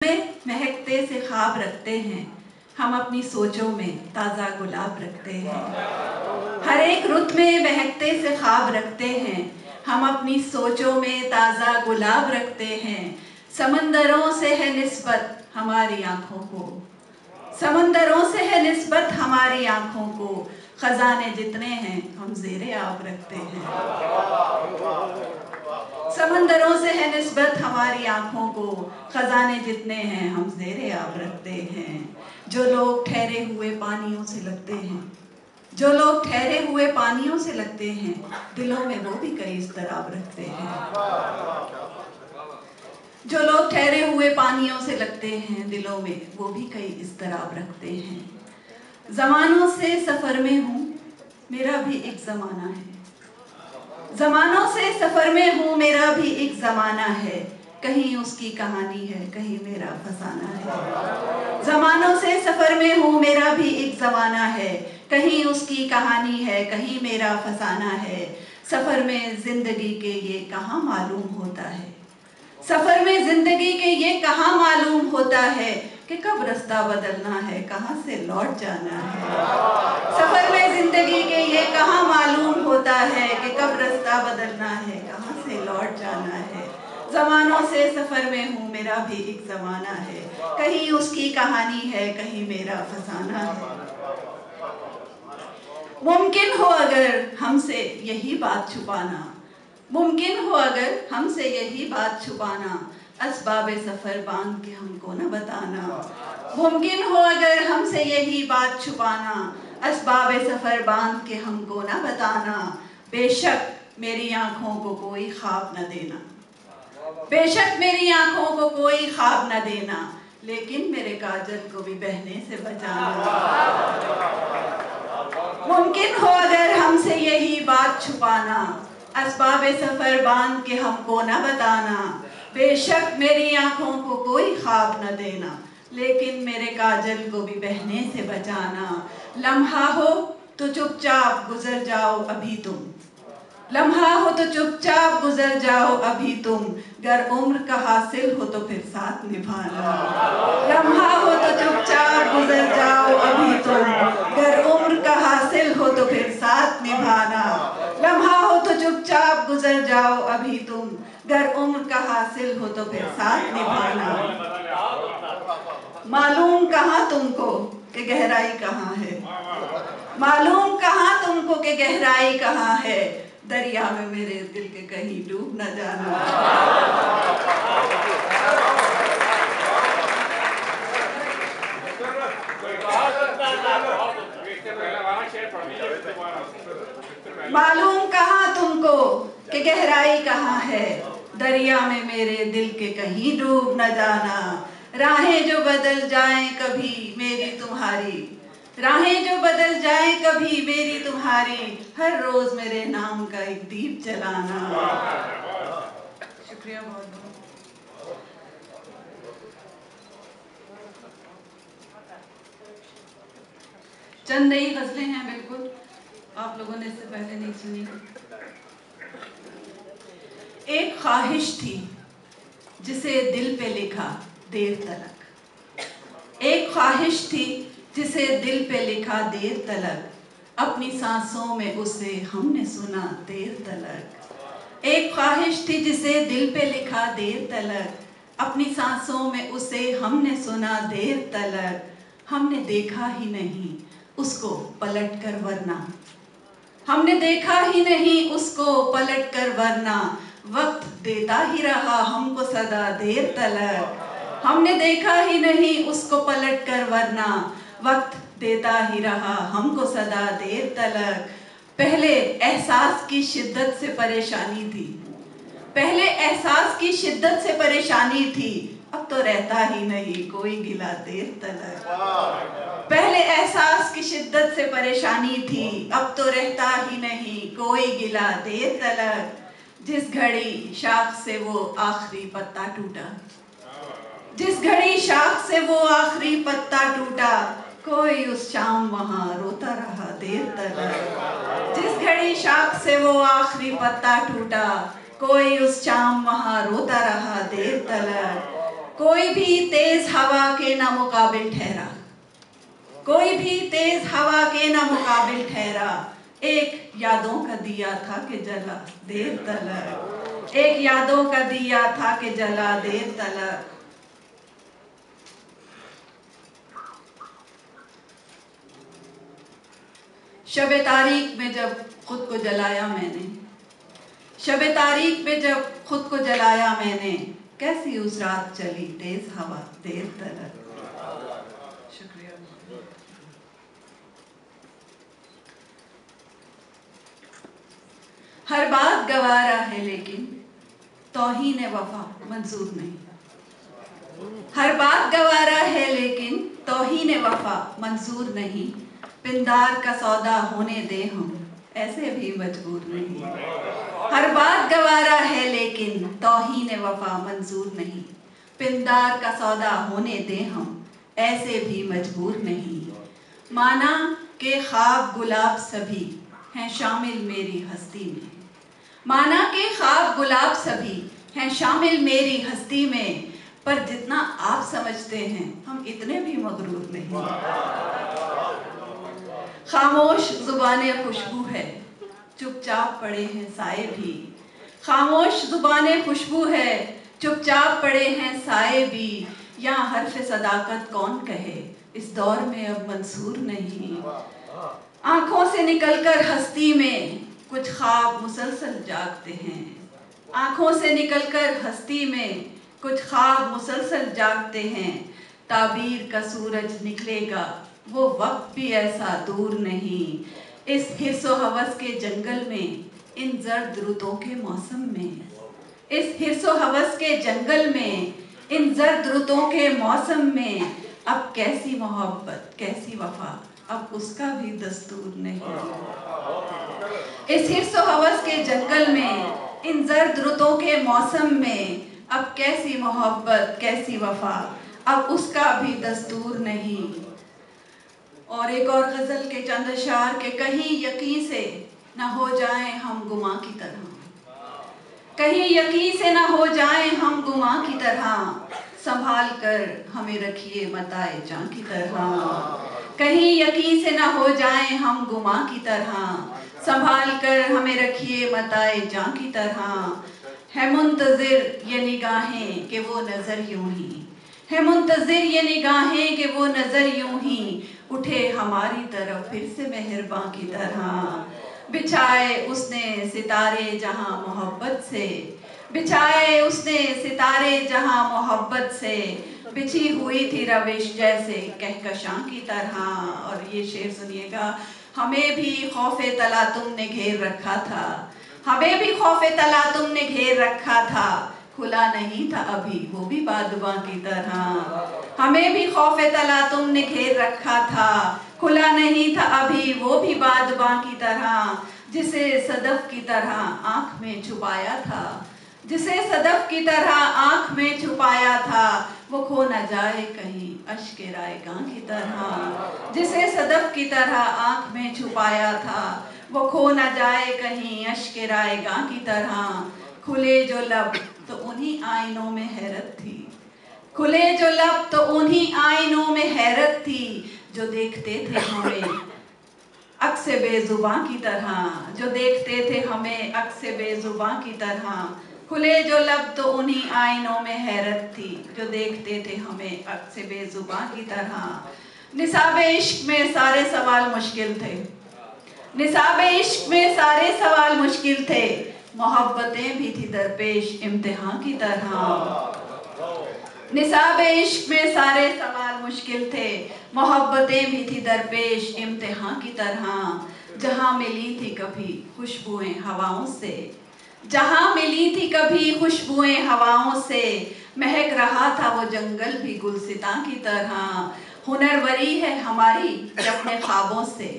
में महकते से ख्वाब रखते हैं, हम अपनी सोचों में ताज़ा गुलाब रखते हैं। हर एक रुत में महकते से ख्वाब रखते हैं, हम अपनी सोचों में ताज़ा गुलाब रखते हैं। समंदरों से है निस्बत हमारी आँखों को, समंदरों से है निस्बत हमारी आँखों को, खजाने जितने हैं हम ज़ेरे आब रखते हैं। समंदरों से है निस्बत हमारी आँखों को, खजाने जितने हैं हम ज़ेरे आब रखते हैं। जो लोग ठहरे हुए पानियों से लगते हैं, जो लोग ठहरे हुए पानियों से लगते हैं, दिलों में वो भी कई इज़्तिराब रखते हैं। जो लोग ठहरे हुए पानियों से लगते हैं, दिलों में वो भी कई इज़्तिराब रखते हैं। ज़मानों से सफ़र में हूँ, मेरा भी एक ज़माना है। ज़मानों से सफ़र में हूँ, मेरा भी एक ज़माना है। कहीं उसकी कहानी है, कहीं मेरा फसाना है। ज़मानों से सफ़र में हूँ, मेरा भी एक ज़माना है। कहीं उसकी कहानी है, कहीं मेरा फसाना है। सफ़र में ज़िंदगी के ये कहाँ मालूम होता है, सफ़र में ज़िंदगी के ये कहाँ मालूम होता है कि कब रास्ता बदलना है, कहाँ से लौट जाना है। सफ़र में ज़िंदगी के ये कहाँ मालूम होता है कि कब रास्ता बदलना है, कहाँ से लौट जाना है। ज़मानों से सफ़र में हूँ, मेरा भी एक ज़माना है। कहीं उसकी कहानी है, कहीं मेरा फसाना है। मुमकिन हो अगर हमसे यही बात छुपाना, मुमकिन हो अगर हमसे यही बात छुपाना, असबाब सफ़र बांध के हमको न बताना। मुमकिन हो अगर हमसे यही बात छुपाना, असबाब सफ़र बांध के हमको न बताना। बेशक मेरी आँखों को कोई ख्वाब न देना, बेशक मेरी आँखों को कोई ख्वाब न देना, लेकिन मेरे काजल को भी बहने से बचाना। मुमकिन हो अगर हमसे यही बात छुपाना, असबाब सफ़र बांध के हमको न बताना। बेशक मेरी आँखों को कोई ख्वाब न देना, लेकिन मेरे काजल को भी बहने से बचाना। लम्हा हो तो चुपचाप गुजर जाओ अभी तुम, लम्हा हो तो चुपचाप गुजर जाओ अभी तुम, गर उम्र का हासिल हो तो फिर साथ निभाना। लम्हा हो तो चुपचाप गुजर जाओ अभी तुम, गर उम्र का हासिल हो तो फिर साथ निभाना। लम्हा हो तो चुपचाप गुजर जाओ अभी तुम, गर उम्र का हासिल हो तो फिर साथ निभाना। मालूम कहाँ तुमको कि गहराई कहाँ है, मालूम कहाँ तुमको कि गहराई कहाँ है, दरिया में मेरे दिल के कहीं डूब न जाना। मालूम कहाँ तुमको कि गहराई कहाँ है, दरिया में मेरे दिल के कहीं डूब न जाना। राहें जो बदल जाएं कभी मेरी तुम्हारी, राहें जो बदल जाएं कभी मेरी तुम्हारी, हर रोज मेरे नाम का एक दीप जलाना। शुक्रिया बहुत बहुत। चंद नई गजलें हैं, बिल्कुल आप लोगों ने इससे पहले नहीं सुनी। एक ख्वाहिश थी जिसे दिल पे लिखा देर तलक, एक ख्वाहिश थी जिसे दिल पे लिखा देर तलक, अपनी सांसों में उसे हमने सुना देर तलक। एक ख्वाहिश थी जिसे दिल पे लिखा देर तलक, अपनी सांसों में उसे हमने सुना देर तलक। हमने देखा ही नहीं उसको पलट कर वरना, हमने देखा ही नहीं उसको पलट कर वरना, वक्त देता ही रहा हमको सदा देर तलक। हमने देखा ही नहीं उसको पलट कर वरना, वक्त देता ही रहा हमको सदा देर तलक। पहले एहसास की शिद्दत से परेशानी थी, पहले एहसास की शिद्दत से परेशानी थी, अब तो रहता ही नहीं कोई गिला देर तलक। पहले एहसास की शिद्दत से परेशानी थी, अब तो रहता ही नहीं कोई गिला देर तलक। जिस घड़ी शाख से वो आखिरी पत्ता टूटा, जिस घड़ी शाख से वो आखिरी पत्ता टूटा, कोई उस शाम वहाँ रोता रहा देर तलक। जिस घड़ी शाख से वो आखिरी पत्ता टूटा, कोई उस शाम वहाँ रोता रहा देर तलक। کوئی بھی تیز ہوا کے نہ مقابل ٹھہرا، کوئی بھی تیز ہوا کے نہ مقابل ٹھہرا، ایک یادوں کا دیا تھا کہ جلا دیر تلک، ایک یادوں کا دیا تھا کہ جلا دیر تلک۔ شب تاریک میں جب خود کو جلایا میں نے، شب تاریک میں جب خود کو جلایا میں نے، کیسی اس رات چلی تیز ہوا دیر تلک۔ شکریہ۔ ہر بات گوارا ہے لیکن توہین وفا منظور نہیں، ہر بات گوارا ہے لیکن توہین وفا منظور نہیں، پندار کا سودا ہونے دے ہم ایسے بھی مجبور نہیں، ہر بات گوارا ہے لیکن توہین وفا منظور نہیں، پندار کا سودا ہونے دے ہم ایسے بھی مجبور نہیں، مانا کہ خواب گلاب سبھی ہیں شامل میری ہستی میں، مانا کہ خواب گلاب سبھی ہیں شامل میری ہستی میں، پر جتنا آپ سمجھتے ہیں ہم اتنے بھی مغرور نہیں، خاموش زبانیں خوشبو ہے چپ چاپ پڑے ہیں سائے بھی، خاموش زبانیں خوشبو ہے چپ چاپ پڑے ہیں سائے بھی، یہاں حرف صداقت کون کہے اس دور میں اب منصور نہیں، آنکھوں سے نکل کر ہستی میں کچھ خواب مسلسل جاگتے ہیں، آنکھوں سے نکل کر ہستی میں کچھ خواب مسلسل جاگتے ہیں، تعبیر کا سورج نکلے گا وہ وقت بھی ایسا دور نہیں، اس حرص و ہوس کے جنگل میں ان زرد رتوں کے موسم میں، اس حرص و ہوس کے جنگل میں ان زرد رتوں کے موسم میں، اب کیسی محبت کیسی وفا اب اس کا بھی دستور نہیں، اس حرص و ہوس کے جنگل میں ان زرد رتوں کے موسم میں، اب کیسی محبت کیسی وفا اب اس کا بھی دستور نہیں۔ اور ایک اور غزل کے چند اشعار کہ کہیں یقین سے نہ ہو جائیں ہم گماں کی طرح، کہیں یقین سے نہ ہو جائیں ہم گماں کی طرح، سنبھال کر ہمیں رکھیے متاع جاں کی طرح، کہیں یقین سے نہ ہو جائیں ہم گماں کی طرح، سنبھال کر ہمیں رکھیے متاع جاں کی طرح، ہے منتظر یہ نگاہیں کہ وہ نظر یوں ہی، ہے منتظر یہ نگاہیں کہ وہ نظر یوں ہی، اٹھے ہماری طرف پھر سے مہرباں کی طرح، بچھائے اس نے ستارے جہاں محبت سے، بچھائے اس نے ستارے جہاں محبت سے، بچھی ہوئی تھی روش جیسے کہکشاں کی طرح۔ اور یہ شعر سنیے گا، ہمیں بھی خوف طلا تم نے گھیر رکھا تھا، ہمیں بھی خوف طلا تم نے گھیر رکھا تھا، کھلا نہیں تھا ابھی وہ بھی بادباں کی طرح، ہمیں بھی خوف طلا تم نے گھیر رکھا تھا، کھلا نہیں تھا ابھی وہ بھی بادباں کی طرح، جسے صدف کی طرح آنکھ میں چھپایا تھا، جسے صدف کی طرح آنکھ میں چھپایا تھا، وہ کھو نہ جائے کہیں اشک رائگاں کی طرح، جسے صدف کی طرح آنکھ میں چھپایا تھا، وہ کھو نہ جائے کہیں اشک رائگاں کی طرح، کھلے جو لب تو انہی آئینوں میں حیرت تھی، کھلے جو لب تو انہی آئینوں میں حیرت تھی، جو دیکھتے تھے ہمیں عکس بے زباں کی طرح، جو دیکھتے تھے ہمیں عکس بے زباں کی طرح، کھلے جو لب تو انہی آئینوں میں حیرت تھی، جو دیکھتے تھے ہمیں عکس بے زباں کی طرح، نصاب عشق میں سارے سوال مشکل تھے، نصاب عشق میں سارے سوال مشکل تھے، محبتیں بھی تھی درپیش امتحان کی طرح، نصاب عشق میں سارے سوال مشکل تھے، محبتیں بھی تھی درپیش امتحان کی طرح، جہاں ملی تھی کبھی خوشبوئیں ہواؤں سے، جہاں ملی تھی کبھی خوشبوئیں ہواؤں سے، مہک رہا تھا وہ جنگل بھی گلستاں کی طرح، ہنروری ہے ہماری کہ اپنے خوابوں سے،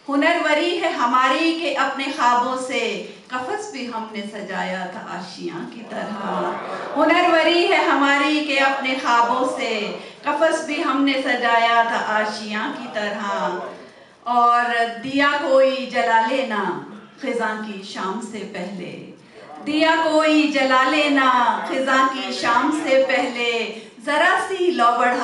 ہنروری ہے ہماری کہ اپنے خوابوں سے، قفس بھی ہم نے سجایا تھا آشیاں کی طرح، ہنروری ہے ہماری کہ اپنے خوابوں سے، قفس بھی ہم نے سجایا تھا آشیاں کی طرح، اور دیا کوئی جلا لینا خزاں کی شام سے پہلے، دیا کوئی جلا لینا خزاں کی شام سے پہلے، ذرا سی لو بڑھا